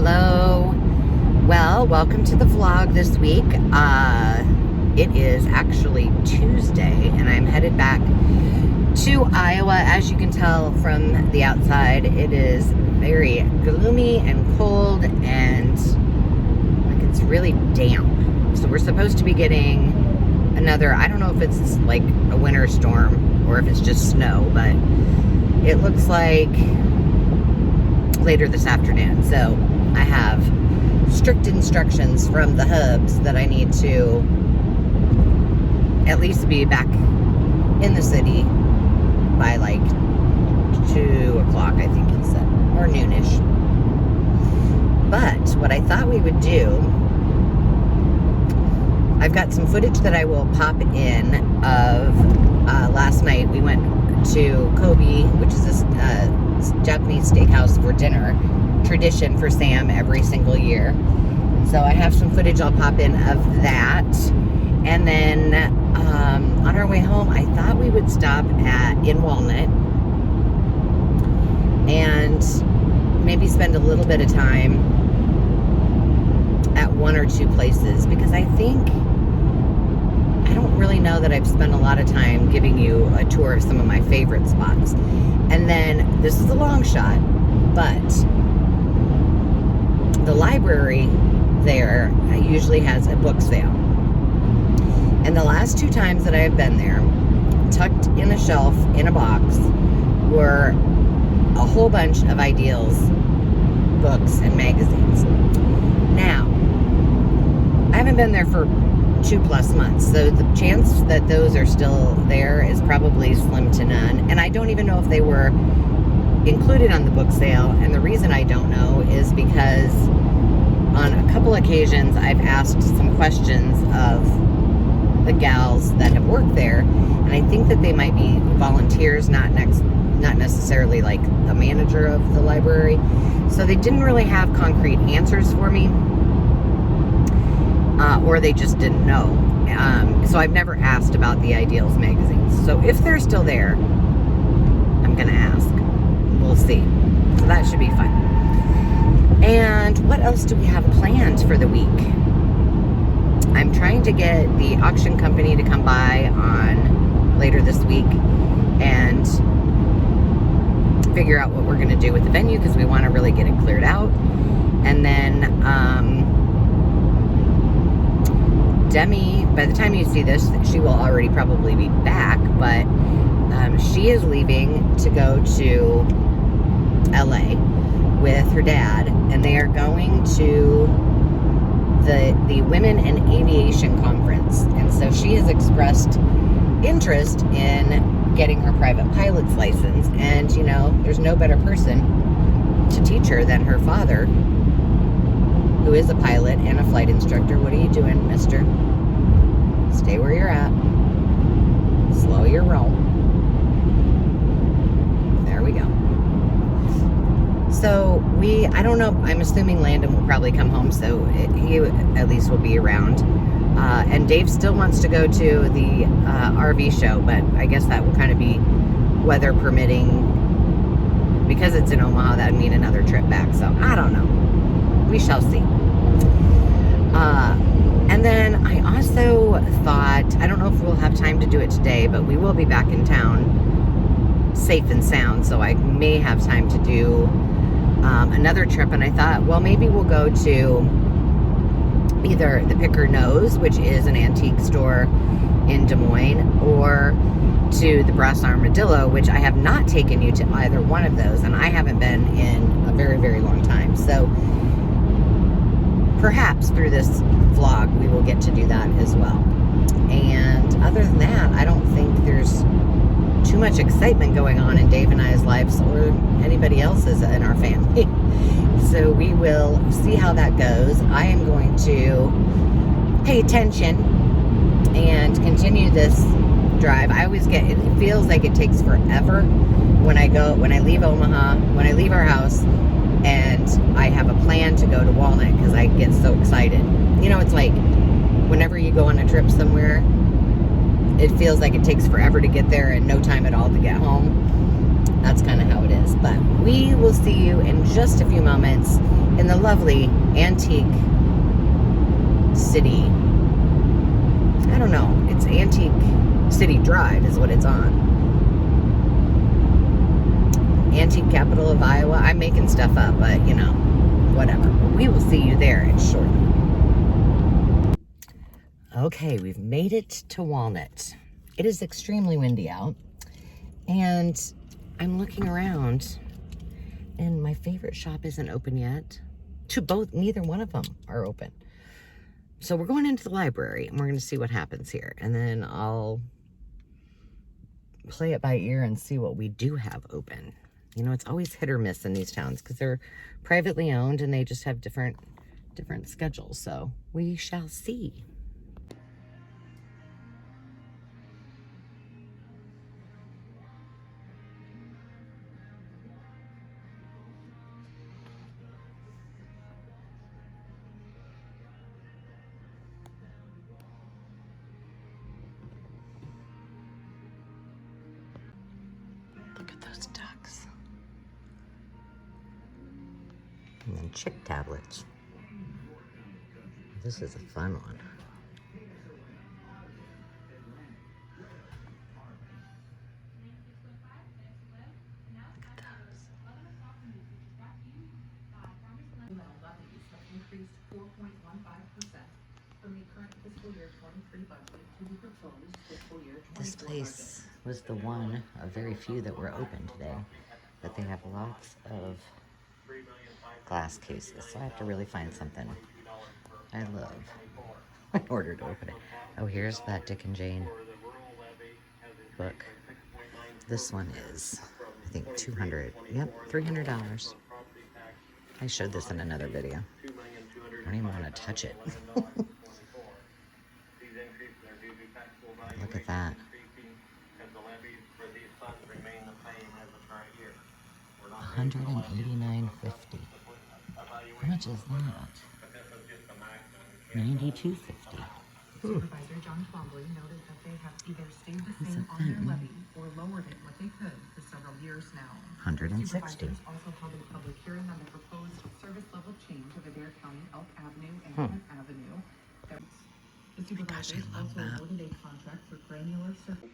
Hello. Well, welcome to the vlog this week. It is actually Tuesday, and I'm headed back to Iowa. As you can tell from the outside, it is very gloomy and cold, and like it's really damp. So we're supposed to be getting another, I don't know if it's like a winter storm or if it's just snow, but it looks like later this afternoon. So I have strict instructions from the hubs that I need to at least be back in the city by like 2 o'clock, I think he said, or noonish. But what I thought we would do, I've got some footage that I will pop in of last night. We went to Kobe, which is this Japanese steakhouse for dinner. Tradition for Sam every single year. So I have some footage I'll pop in of that. And then on our way home, I thought we would stop in Walnut and maybe spend a little bit of time at one or two places, because I don't really know that I've spent a lot of time giving you a tour of some of my favorite spots. And then this is a long shot, but the library there usually has a book sale. And the last 2 times that I have been there, tucked in a shelf in a box were a whole bunch of Ideals books and magazines. Now, I haven't been there for 2+ months, so the chance that those are still there is probably slim to none. And I don't even know if they were included on the book sale. And the reason I don't know is because on a couple occasions I've asked some questions of the gals that have worked there, and I think that they might be volunteers, not necessarily like the manager of the library. So they didn't really have concrete answers for me, or they just didn't know. So I've never asked about the Ideals magazines. So if they're still there, I'm gonna ask. We'll see. So that should be fun. And what else do we have planned for the week? I'm trying to get the auction company to come by on later this week and figure out what we're going to do with the venue, because we want to really get it cleared out. And then Demi, by the time you see this, she will already probably be back, but she is leaving to go to LA with her dad, and they are going to the Women in Aviation Conference. And so she has expressed interest in getting her private pilot's license. And, you know, there's no better person to teach her than her father, who is a pilot and a flight instructor. What are you doing, mister? Stay where you're at. Slow your roll. There we go. So I don't know, I'm assuming Landon will probably come home, so he at least will be around. And Dave still wants to go to the RV show, but I guess that will kind of be weather permitting. Because it's in Omaha, that would mean another trip back, so I don't know. We shall see. And then I also thought, I don't know if we'll have time to do it today, but we will be back in town safe and sound, so I may have time to do another trip. And I thought, well, maybe we'll go to either the Picker Nose, which is an antique store in Des Moines, or to the Brass Armadillo, which I have not taken you to either one of those, and I haven't been in a very, very long time. So perhaps through this vlog we will get to do that as well. And other than that, I don't think there's too much excitement going on in Dave and I's lives, or anybody else's in our family. So we will see how that goes. I am going to pay attention and continue this drive. It feels like it takes forever when I leave Omaha, when I leave our house, and I have a plan to go to Walnut, because I get so excited. You know, it's like whenever you go on a trip somewhere, it feels like it takes forever to get there and no time at all to get home. That's kind of how it is. But we will see you in just a few moments in the lovely antique city. I don't know. It's Antique City Drive is what it's on. Antique capital of Iowa. I'm making stuff up, but you know, whatever. We will see you there shortly. Okay, we've made it to Walnut. It is extremely windy out, and I'm looking around, and my favorite shop isn't open yet. Neither one of them are open. So we're going into the library, and we're going to see what happens here, and then I'll play it by ear and see what we do have open. You know, it's always hit or miss in these towns because they're privately owned and they just have different schedules. So we shall see. Look at those ducks. And then chick tablets. This is a fun one. Look at those. Increased 4.15% from the current fiscal year 23 budget to the proposed fiscal year 24 This place was the one of very few that were open today, but they have lots of glass cases, so I have to really find something I love in order to open it. Oh, here's that Dick and Jane book. This one is, I think, $300. I showed this in another video. I don't even want to touch it. Look at that. $189.50. How much is that? $92.50. Supervisor John Twombly noted that they have either stayed the same on their levy or lowered it what they could for several years now. $160. Supervisors also held a public hearing on the proposed service level change of Adair County Elk Avenue and Kent Avenue. The supervisors also awarded a contract for granular surface.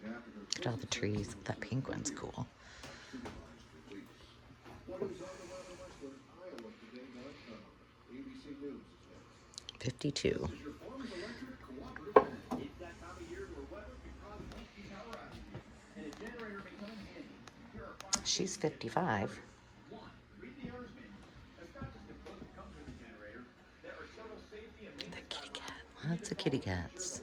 Look at all the trees. That pink one's cool. 52. She's 55. The kitty cat. Lots of kitty cats.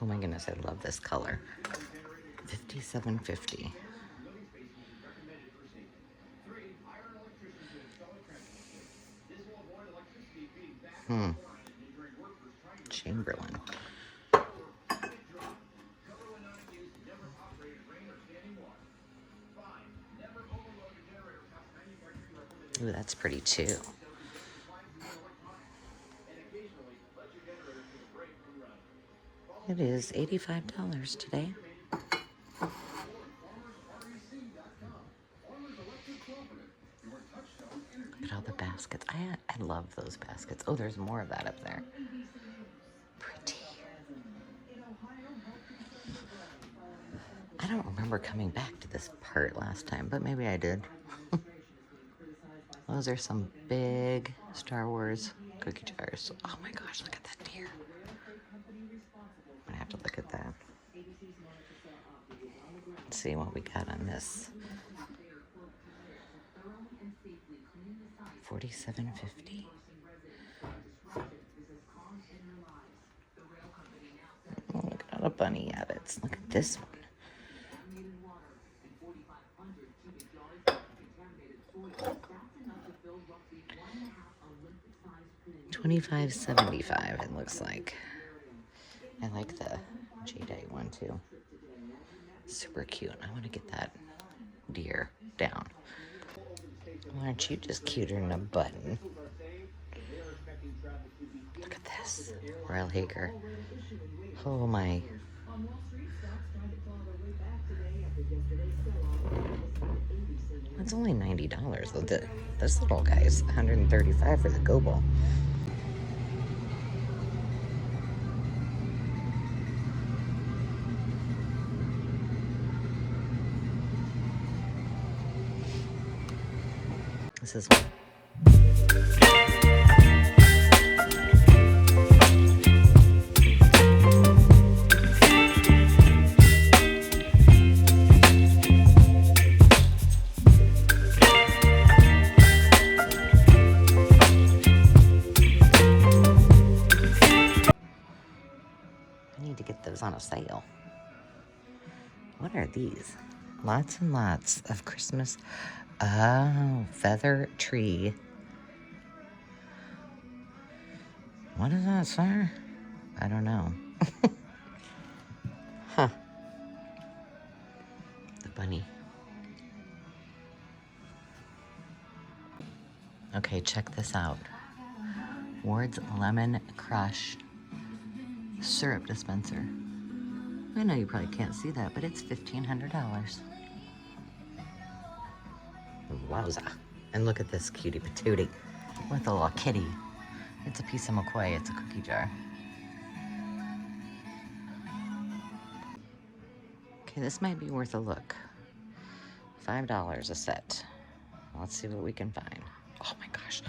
Oh my goodness, I love this color. $57.50. Chamberlain. Ooh, that's pretty too. It is $85 today. Look at all the baskets. I love those baskets. Oh, there's more of that up there. Pretty. I don't remember coming back to this part last time, but maybe I did. Those are some big Star Wars cookie jars. Oh my gosh, look at that deer. I'm gonna have to look at that. Let's see what we got on this. $47.50. Oh, look at all the bunny rabbits. Look at this one. $25.75. It looks like. I like the Jadeite one too. Super cute. I want to get that deer down. Why aren't you just cuter than a button? Look at this. Royal Hager. Oh my. That's only $90. This little guy's $135 for the Go Ball. This is one. I need to get those on a sale. What are these? Lots and lots of Christmas. Oh, feather tree. What is that, sir? I don't know. Huh. The bunny. Okay, check this out. Ward's Lemon Crush syrup dispenser. I know you probably can't see that, but it's $1,500. Wowza. And look at this cutie patootie with a little kitty. It's a piece of McCoy. It's a cookie jar. Okay, this might be worth a look. $5 a set. Let's see what we can find. Oh my gosh,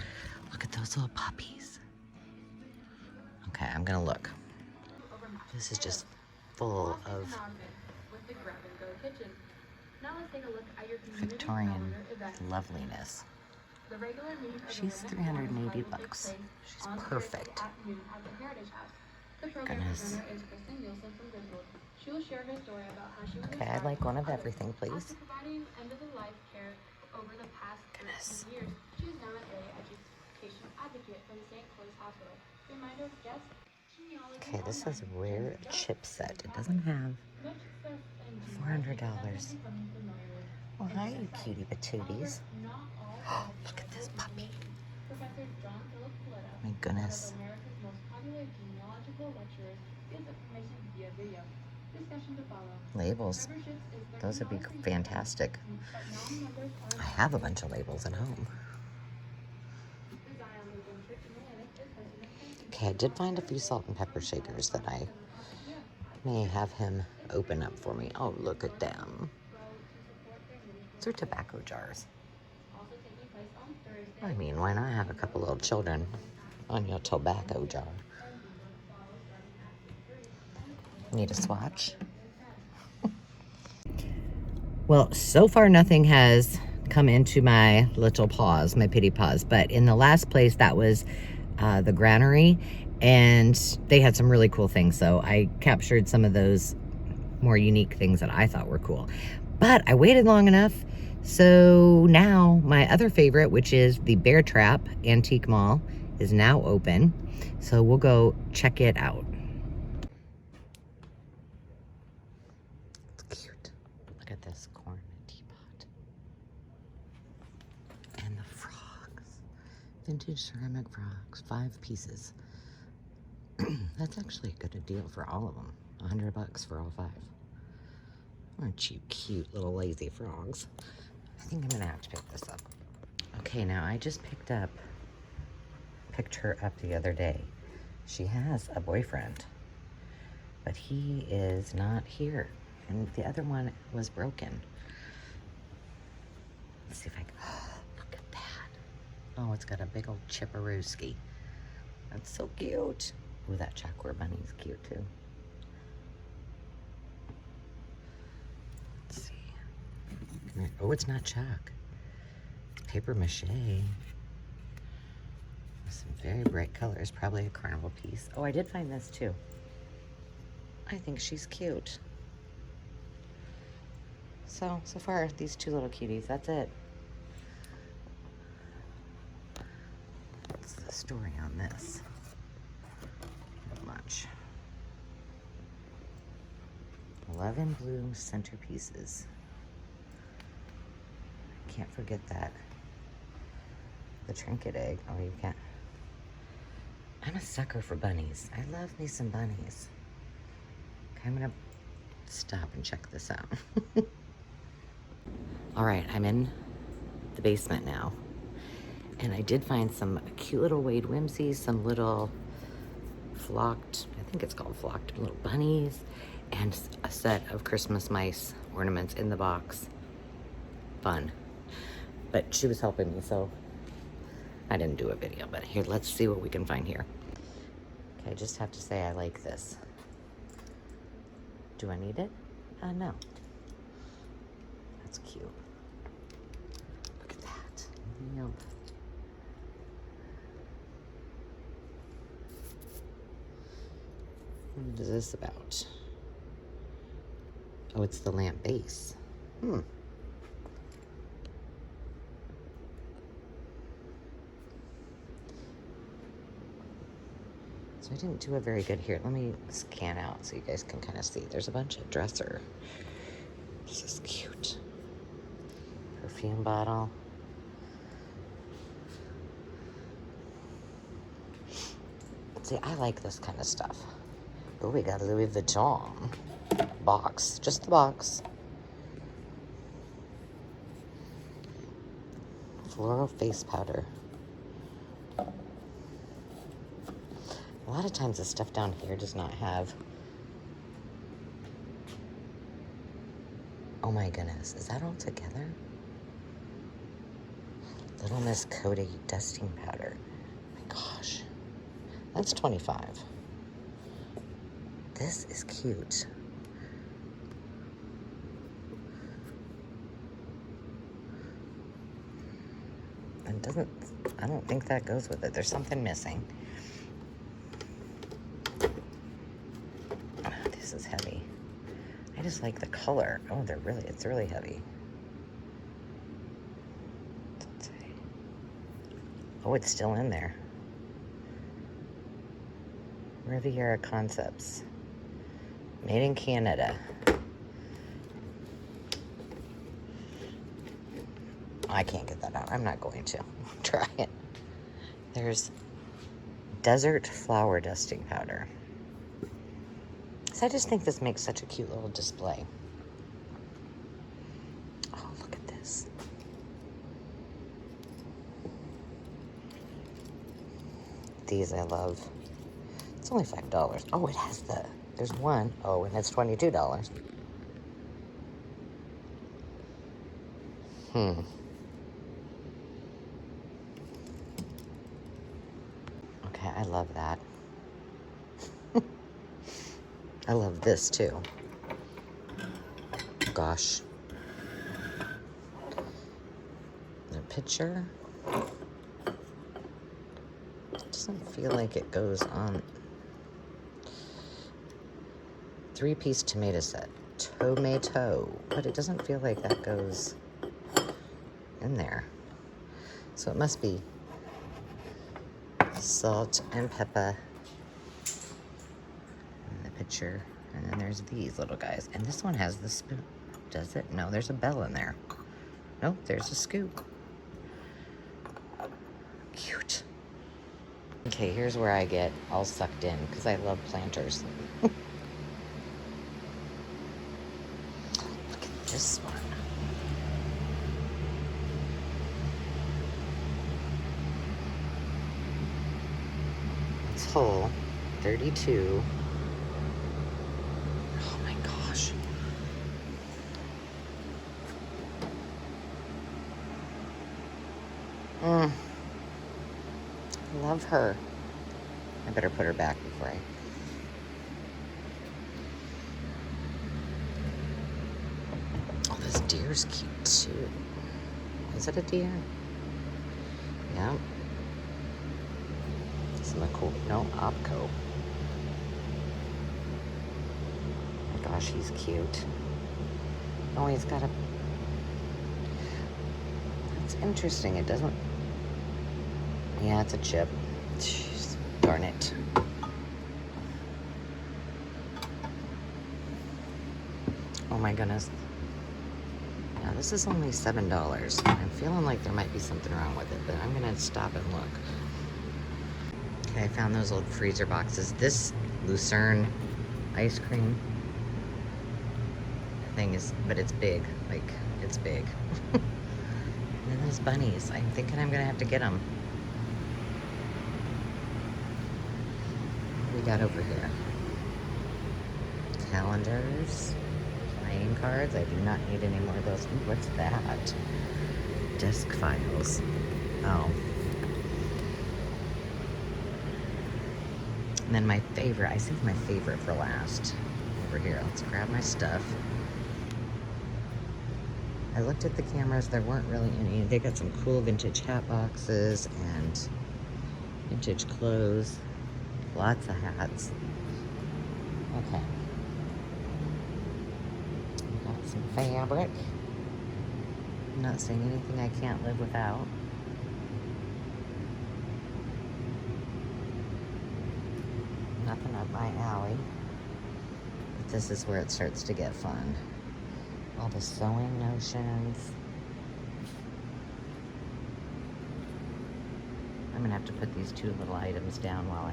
look at those little puppies. Okay, I'm gonna look. This is just full of Victorian loveliness. She's $380. She's perfect. Goodness. Okay, I'd like one of everything, please. Goodness. Okay, this is rare chip set. It doesn't have $400. Well, hi, you cutie patooties. Oh, look at this puppy. My goodness. Labels. Those would be fantastic. I have a bunch of labels at home. Okay, I did find a few salt and pepper shakers that I may have him open up for me. Oh, look at them. These are tobacco jars. I mean, why not have a couple little children on your tobacco jar? Need a swatch? Well, so far nothing has come into my little paws, my pity paws. But in the last place, that was the granary, and they had some really cool things. So I captured some of those more unique things that I thought were cool. But I waited long enough. So now my other favorite, which is the Bear Trap Antique Mall, is now open. So we'll go check it out. It's cute. Look at this corn teapot. And the frogs. Vintage ceramic frogs, 5 pieces. That's actually a good deal for all of them. $100 for all 5. Aren't you cute little lazy frogs? I think I'm gonna have to pick this up. Okay, now I just picked her up the other day. She has a boyfriend, but he is not here. And the other one was broken. Let's see if I can, oh, look at that. Oh, it's got a big old chipperooski. That's so cute. Ooh, that chalkboard bunny's cute too. Let's see. Come here. Oh, it's not chalk. It's paper mache. Some very bright colors. Probably a carnival piece. Oh, I did find this too. I think she's cute. So far, these 2 little cuties, that's it. What's the story on this? Not much. 11 blue centerpieces. Can't forget that. The trinket egg. Oh, you can't. I'm a sucker for bunnies. I love me some bunnies. Okay, I'm gonna stop and check this out. All right, I'm in the basement now. And I did find some cute little Wade Whimsies, some little flocked, I think it's called flocked, little bunnies, and a set of Christmas mice ornaments in the box. Fun. But she was helping me, so I didn't do a video. But here, let's see what we can find here. Okay, I just have to say I like this. Do I need it? No. That's cute. Look at that. Yep. What is this about? Oh, it's the lamp base. So I didn't do a very good here. Let me scan out so you guys can kind of see. There's a bunch of dresser. This is cute. Perfume bottle. See, I like this kind of stuff. Oh, we got a Louis Vuitton box. Just the box. Floral face powder. A lot of times the stuff down here does not have... Oh my goodness, is that all together? Little Miss Cody dusting powder. Oh my gosh. That's $25. This is cute. It doesn't, I don't think that goes with it. There's something missing. Oh, this is heavy. I just like the color. Oh, it's really heavy. Oh, it's still in there. Riviera Concepts. Made in Canada. I can't get that out. I'm not going to. Try it. There's Desert Flower Dusting Powder. So I just think this makes such a cute little display. Oh, look at this. These I love. It's only $5. Oh, it has there's one. Oh, and it's $22. Okay, I love that. I love this too. Gosh. The picture doesn't feel like it goes on. 3-piece tomato set. Tomato. But it doesn't feel like that goes in there. So it must be salt and pepper in the picture. And then there's these little guys. And this one has the spoon. Does it? No, there's a bell in there. Nope, there's a scoop. Cute. Okay, here's where I get all sucked in because I love planters. This one. It's whole, 32. Oh my gosh. Love her. I better put her back before I... Deer's cute too. Is it a deer? Yeah. Isn't that cool? No, Opco. Oh my gosh, he's cute. Oh, he's got a... That's interesting. It doesn't... Yeah, it's a chip. Jeez, darn it. Oh my goodness. Now, this is only $7. I'm feeling like there might be something wrong with it, but I'm gonna stop and look. Okay, I found those old freezer boxes. This Lucerne ice cream. thing is, but it's big. Like, it's big. And then those bunnies. I'm thinking I'm gonna have to get them. What we got over here? Calendars, playing cards. I do not need any more of those. Ooh, what's that? Desk files. Oh. And then my favorite, I saved my favorite for last. Over here, let's grab my stuff. I looked at the cameras, there weren't really any. They got some cool vintage hat boxes and vintage clothes. Lots of hats. Okay. We got some fabric. I'm not saying anything I can't live without. Nothing up my alley. But this is where it starts to get fun. All the sewing notions. I'm gonna have to put these two little items down while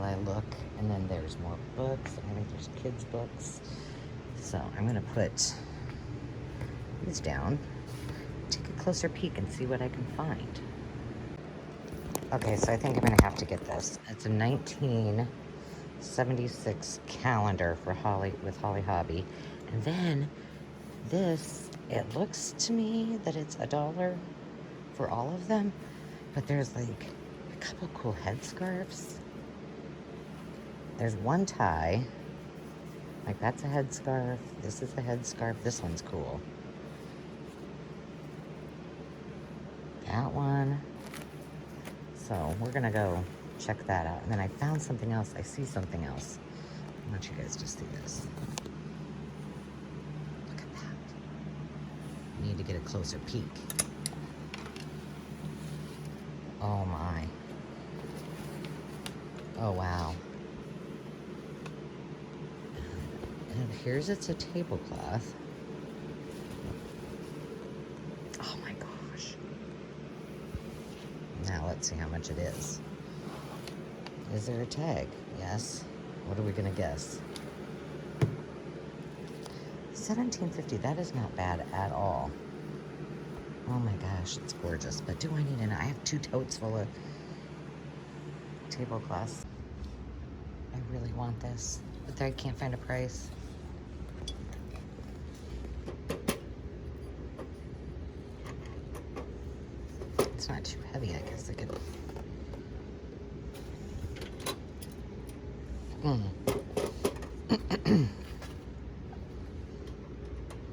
I look. And then there's more books. I think there's kids' books. So I'm gonna put these down, take a closer peek and see what I can find. Okay, so I think I'm gonna have to get this. It's a 1976 calendar for Holly, with Holly Hobby. And then this, it looks to me that it's $1 for all of them, but there's like a couple cool headscarves. There's one tie, like that's a headscarf. This is a headscarf. This one's cool. That one. So we're gonna go check that out. And then I found something else. I see something else. I want you guys to see this. Look at that. I need to get a closer peek. Oh my. Oh wow. And it appears it's a tablecloth. Oh my gosh. Now let's see how much it is. Is there a tag? Yes. What are we gonna guess? $17.50. That is not bad at all. Oh my gosh, it's gorgeous. But do I need I have 2 totes full of tablecloths. I really want this, but I can't find a price. It's not too heavy, I guess I could.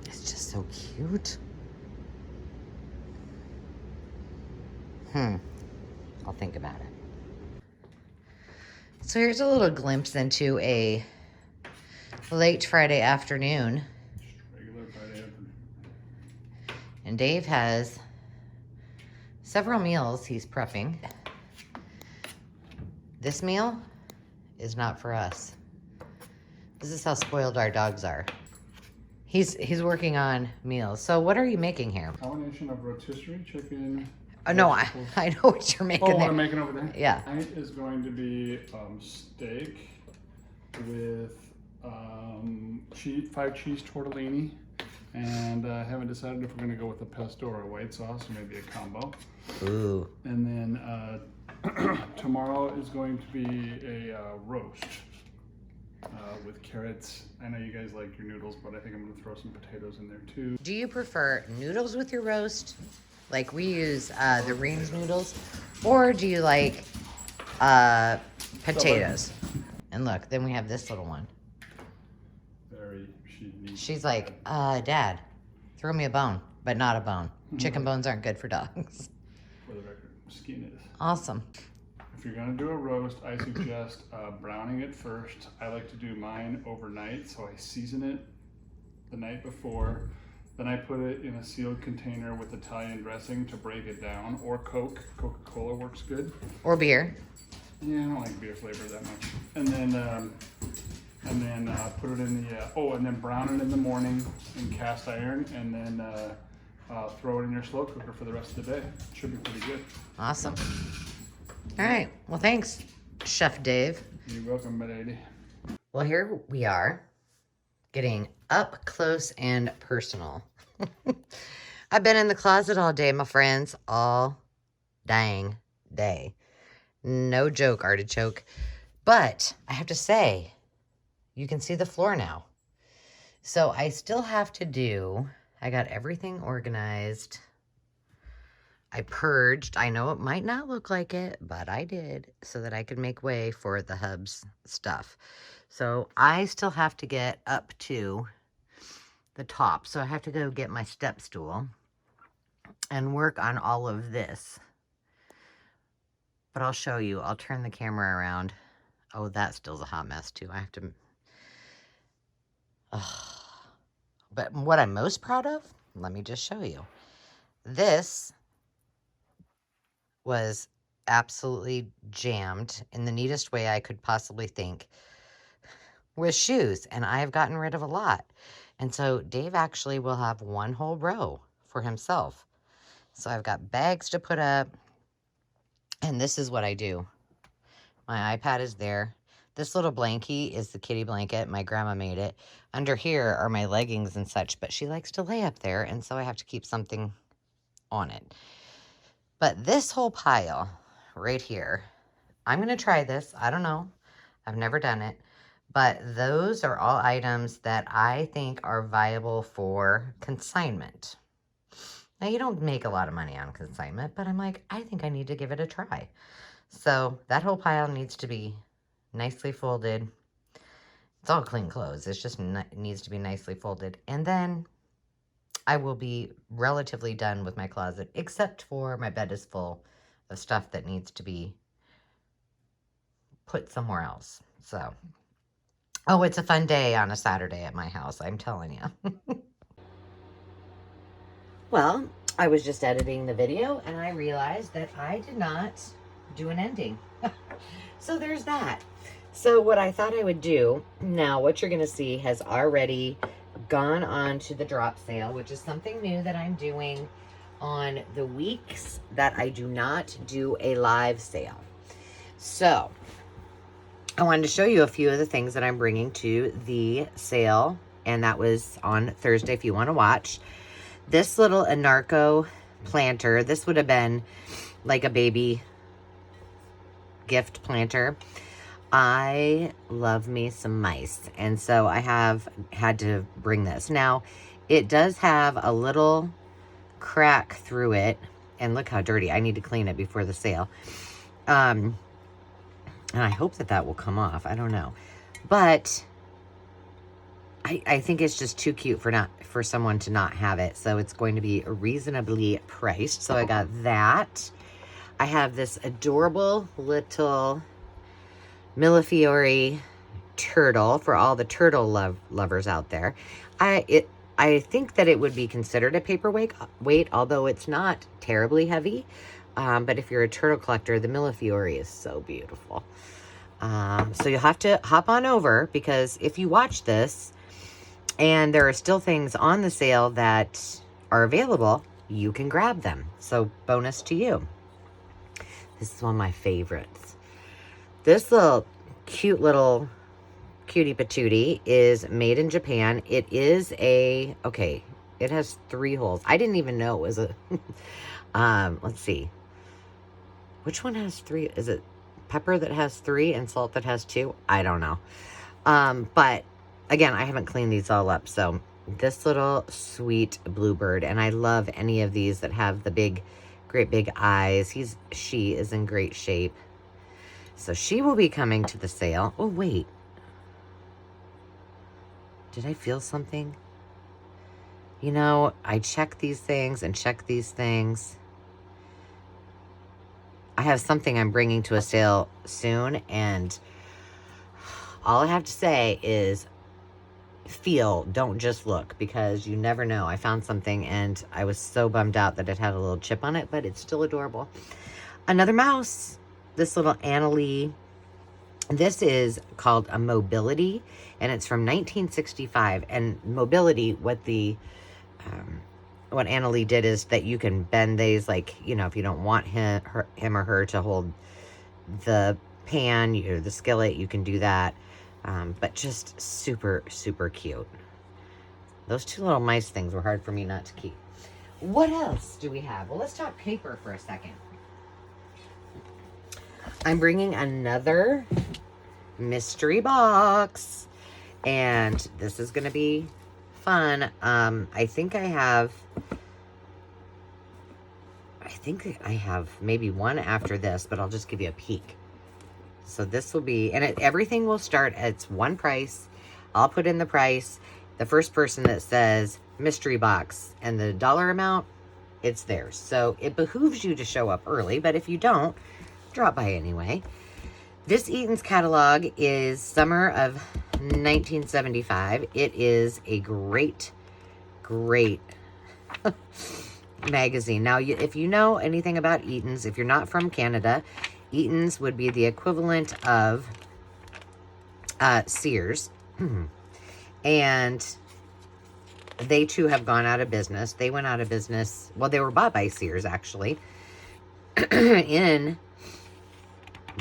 It's just so cute. I'll think about it. So here's a little glimpse into a late Friday afternoon. Regular Friday afternoon. And Dave has several meals he's prepping. This meal is not for us. This is how spoiled our dogs are. He's working on meals. So what are you making here? Combination of rotisserie chicken. Oh no, I know what you're making what there. I'm making over there? Yeah. Tonight is going to be steak with 5 cheese tortellini. And I haven't decided if we're going to go with the pesto or a white sauce, or maybe a combo. Ooh. And then tomorrow is going to be a roast with carrots. I know you guys like your noodles, but I think I'm going to throw some potatoes in there too. Do you prefer noodles with your roast? Like we use the Reams noodles, or do you like potatoes? And look, then we have this little one. She's like, Dad, throw me a bone, but not a bone. Chicken bones aren't good for dogs. For the record, skin is. Awesome. If you're gonna do a roast, I suggest browning it first. I like to do mine overnight, so I season it the night before. Then I put it in a sealed container with Italian dressing to break it down, or Coke. Coca-Cola works good. Or beer. Yeah, I don't like beer flavor that much. And then put it in the, and then brown it in the morning in cast iron, and then throw it in your slow cooker for the rest of the day. Should be pretty good. Awesome. All right. Well, thanks, Chef Dave. You're welcome, my lady. Well, here we are getting up close and personal. I've been in the closet all day, my friends, all dang day. No joke, artichoke. But I have to say, you can see the floor now. So I still have to do, I got everything organized. I purged. I know it might not look like it, but I did so that I could make way for the hub's stuff. So I still have to get up to the top. So I have to go get my step stool and work on all of this. But I'll show you. I'll turn the camera around. Oh, that still's a hot mess too. I have to... But what I'm most proud of, let me just show you. This was absolutely jammed in the neatest way I could possibly think with shoes, and I have gotten rid of a lot. And so Dave actually will have one whole row for himself. So I've got bags to put up, and this is what I do. My iPad is there. This little blankie is the kitty blanket. My grandma made it. Under here are my leggings and such, but she likes to lay up there, and so I have to keep something on it. But this whole pile right here, I'm going to try this. I don't know. I've never done it. But those are all items that I think are viable for consignment. Now, you don't make a lot of money on consignment, but I'm like, I think I need to give it a try. So that whole pile needs to be nicely folded. It's all clean clothes. It's just needs to be nicely folded. And then I will be relatively done with my closet, except for my bed is full of stuff that needs to be put somewhere else. So, oh, it's a fun day on a Saturday at my house, I'm telling you. Well, I was just editing the video and I realized that I did not do an ending. So there's that. So what I thought I would do, now what you're going to see has already gone on to the drop sale, which is something new that I'm doing on the weeks that I do not do a live sale. So I wanted to show you a few of the things that I'm bringing to the sale, and that was on Thursday if you want to watch. This little Anarco planter, this would have been like a baby gift planter. I love me some mice, and so I have had to bring this. Now, it does have a little crack through it, and look how dirty. I need to clean it before the sale. And I hope that that will come off. I don't know. But I think it's just too cute for someone to not have it. So it's going to be reasonably priced. So I got that. I have this adorable little Millefiori turtle for all the turtle lovers out there. I think that it would be considered a paperweight, although it's not terribly heavy. But if you're a turtle collector, the Millefiori is so beautiful. So you'll have to hop on over, because if you watch this and there are still things on the sale that are available, you can grab them. So bonus to you. This is one of my favorites. This little cute little cutie patootie is made in Japan. It is okay, it has 3 holes. I didn't even know it was a, let's see. Which one has 3? Is it pepper that has 3 and salt that has 2? I don't know. But again, I haven't cleaned these all up. So this little sweet bluebird, and I love any of these that have the great big eyes. She is in great shape. So she will be coming to the sale. Oh, wait. Did I feel something? You know, I check these things and check these things. I have something I'm bringing to a sale soon, and all I have to say is feel, don't just look, because you never know. I found something and I was so bummed out that it had a little chip on it, but it's still adorable. Another mouse, this little Annalie. This is called a Mobility, and it's from 1965. And Mobility, what Annalie did is that you can bend these, like, you know, if you don't want him or her to hold the pan or the skillet, you can do that. But just super, super cute. Those two little mice things were hard for me not to keep. What else do we have? Well, let's talk paper for a second. I'm bringing another mystery box. And this is going to be fun. I think I have maybe one after this, but I'll just give you a peek. So this will be, and everything will start at its one price. I'll put in the price. The first person that says mystery box and the dollar amount, it's theirs. So it behooves you to show up early, but if you don't, drop by anyway. This Eaton's catalog is summer of 1975. It is a great, great magazine. Now, if you know anything about Eaton's, if you're not from Canada, Eaton's would be the equivalent of Sears. And they too have gone out of business. They went out of business. Well, they were bought by Sears, actually.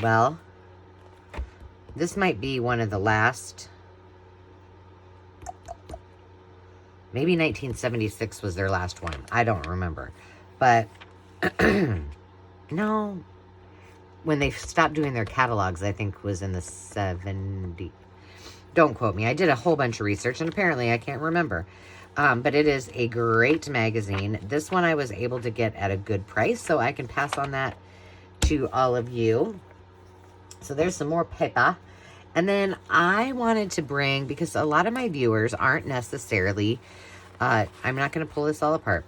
Well, this might be one of the last. Maybe 1976 was their last one. I don't remember. But, no. When they stopped doing their catalogs, I think was in the 70s. Don't quote me. I did a whole bunch of research, and apparently I can't remember. But it is a great magazine. This one I was able to get at a good price, so I can pass on that to all of you. So there's some more paper. And then I wanted to bring, because a lot of my viewers aren't necessarily, I'm not going to pull this all apart,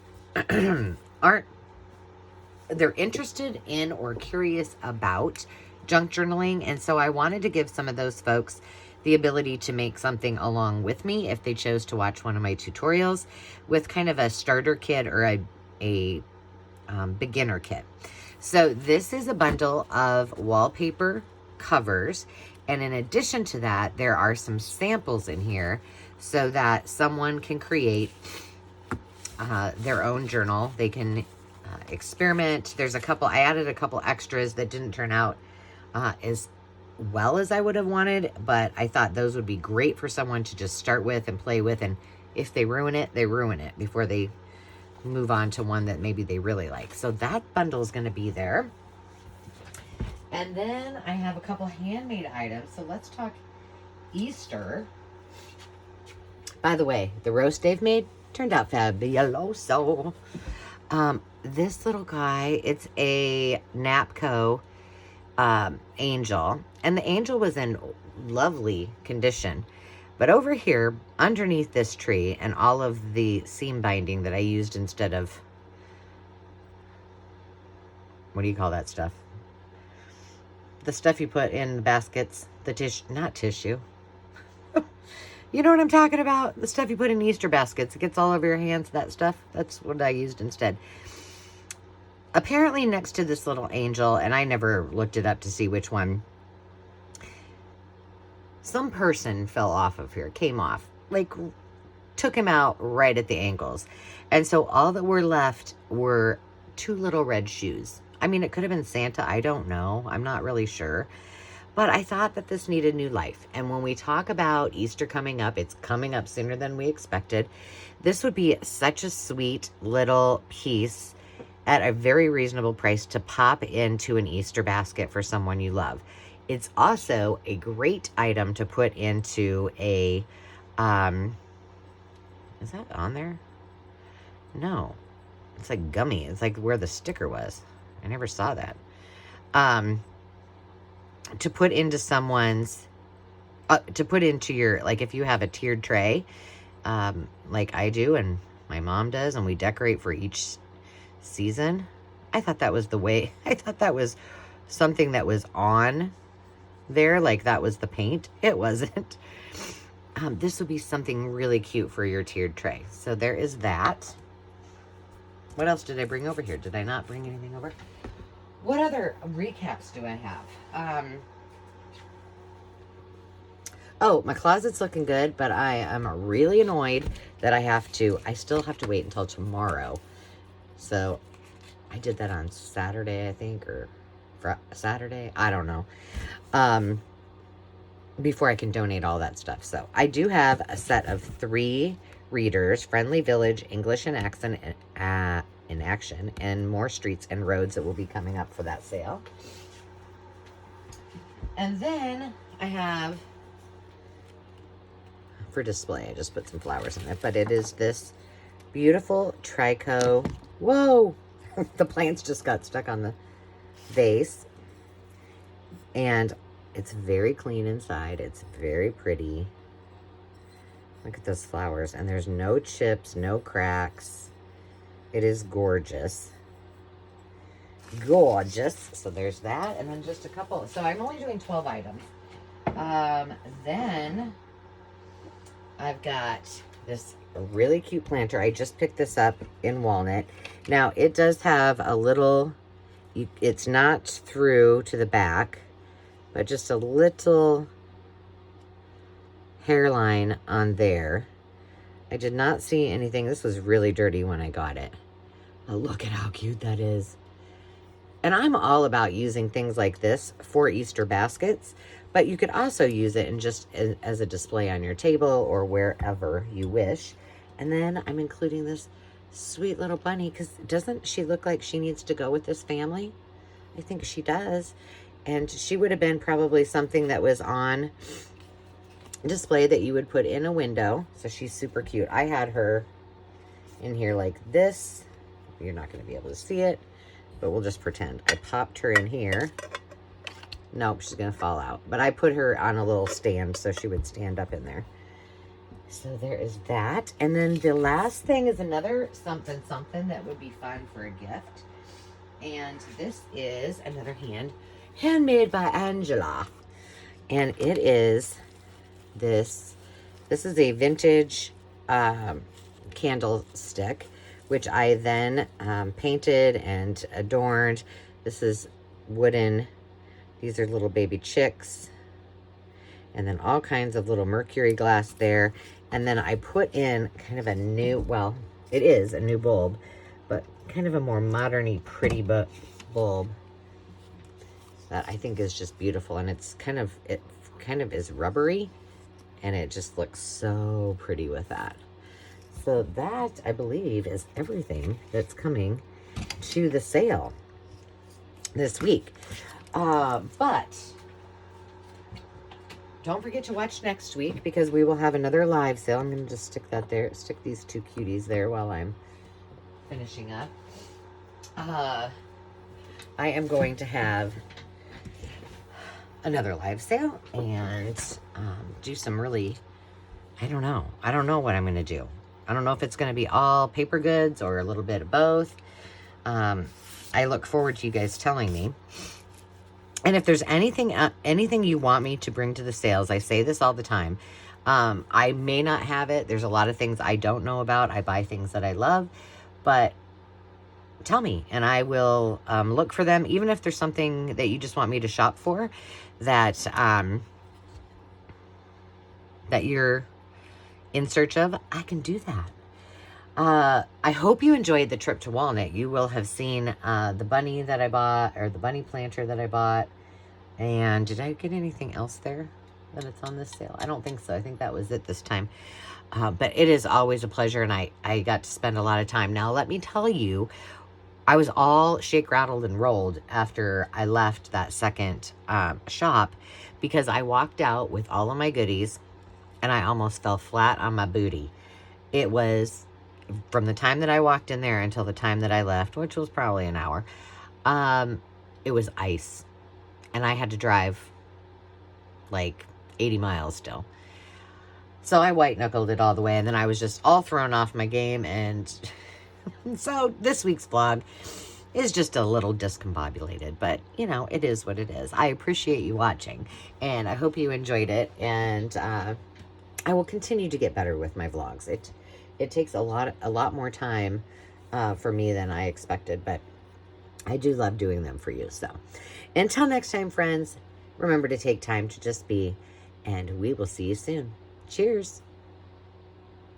they're interested in or curious about junk journaling. And so I wanted to give some of those folks the ability to make something along with me if they chose to watch one of my tutorials with kind of a starter kit or a beginner kit. So this is a bundle of wallpaper covers. And in addition to that, there are some samples in here so that someone can create their own journal. They can experiment. There's a couple, I added a couple extras that didn't turn out as well as I would have wanted, but I thought those would be great for someone to just start with and play with. And if they ruin it, they ruin it before they move on to one that maybe they really like. So that bundle is going to be there. And then I have a couple handmade items. So let's talk Easter. By the way, the roast Dave made turned out fabulous. So this little guy, it's a Napco angel. And the angel was in lovely condition. But over here, underneath this tree and all of the seam binding that I used instead of, what do you call that stuff? The stuff you put in the baskets, the tissue, not tissue. You know what I'm talking about? The stuff you put in Easter baskets. It gets all over your hands, that stuff. That's what I used instead. Apparently next to this little angel, and I never looked it up to see which one, some person fell off of here, came off, like took him out right at the ankles. And so all that were left were two little red shoes. I mean, it could have been Santa. I don't know. I'm not really sure. But I thought that this needed new life. And when we talk about Easter coming up, it's coming up sooner than we expected. This would be such a sweet little piece at a very reasonable price to pop into an Easter basket for someone you love. It's also a great item to put into a, is that on there? No. It's like gummy. It's like where the sticker was. I never saw that. To put into someone's, to put into your, like if you have a tiered tray, like I do and my mom does, and we decorate for each season. I thought that was the way, I thought that was something that was on there, like that was the paint. It wasn't. This would be something really cute for your tiered tray. So there is that. What else did I bring over here? Did I not bring anything over? What other recaps do I have? Oh, my closet's looking good, but I am really annoyed that I still have to wait until tomorrow. So I did that on Saturday, I think, or Saturday. I don't know. before I can donate all that stuff. So I do have a set of 3 readers, Friendly Village, English in Accent, in Action, and More Streets and Roads that will be coming up for that sale. And then I have, for display, I just put some flowers in it, but it is this beautiful Trico. Whoa! The plants just got stuck on the vase. And it's very clean inside. It's very pretty. Look at those flowers. And there's no chips, no cracks. It is gorgeous. Gorgeous. So there's that. And then just a couple. So I'm only doing 12 items. Then I've got this really cute planter. I just picked this up in walnut. Now, it does have a little, it's not through to the back, but just a little hairline on there. I did not see anything. This was really dirty when I got it. Oh, look at how cute that is. And I'm all about using things like this for Easter baskets, but you could also use it in just as a display on your table or wherever you wish. And then I'm including this sweet little bunny, because doesn't she look like she needs to go with this family? I think she does. And she would have been probably something that was on display that you would put in a window. So she's super cute. I had her in here like this. You're not going to be able to see it, but we'll just pretend. I popped her in here. Nope, she's going to fall out. But I put her on a little stand so she would stand up in there. So there is that. And then the last thing is another something that would be fun for a gift. And this is another handmade by Angela. And it is this. This is a vintage candlestick, which I then painted and adorned. This is wooden. These are little baby chicks. And then all kinds of little mercury glass there. And then I put in kind of a new, well, it is a new bulb, but kind of a more modern-y, pretty bulb that I think is just beautiful. And it kind of is rubbery, and it just looks so pretty with that. So that, I believe, is everything that's coming to the sale this week. But don't forget to watch next week, because we will have another live sale. I'm going to just stick that there. Stick these 2 cuties there while I'm finishing up. I am going to have another live sale and do some really, I don't know what I'm going to do. I don't know if it's going to be all paper goods or a little bit of both. I look forward to you guys telling me. And if there's anything you want me to bring to the sales, I say this all the time. I may not have it. There's a lot of things I don't know about. I buy things that I love, but tell me and I will look for them. Even if there's something that you just want me to shop for that that you're in search of, I can do that. I hope you enjoyed the trip to Walnut. You will have seen the bunny that I bought, or the bunny planter that I bought. And did I get anything else there that it's on this sale? I don't think so. I think that was it this time. But it is always a pleasure, and I got to spend a lot of time. Now, let me tell you, I was all shake, rattled, and rolled after I left that second shop, because I walked out with all of my goodies, and I almost fell flat on my booty. It was from the time that I walked in there until the time that I left, which was probably an hour, it was ice. And I had to drive like 80 miles still. So I white-knuckled it all the way, and then I was just all thrown off my game. And so this week's vlog is just a little discombobulated, but you know, it is what it is. I appreciate you watching, and I hope you enjoyed it. And I will continue to get better with my vlogs. It takes a lot more time for me than I expected, but I do love doing them for you. So until next time, friends, remember to take time to just be, and we will see you soon. Cheers.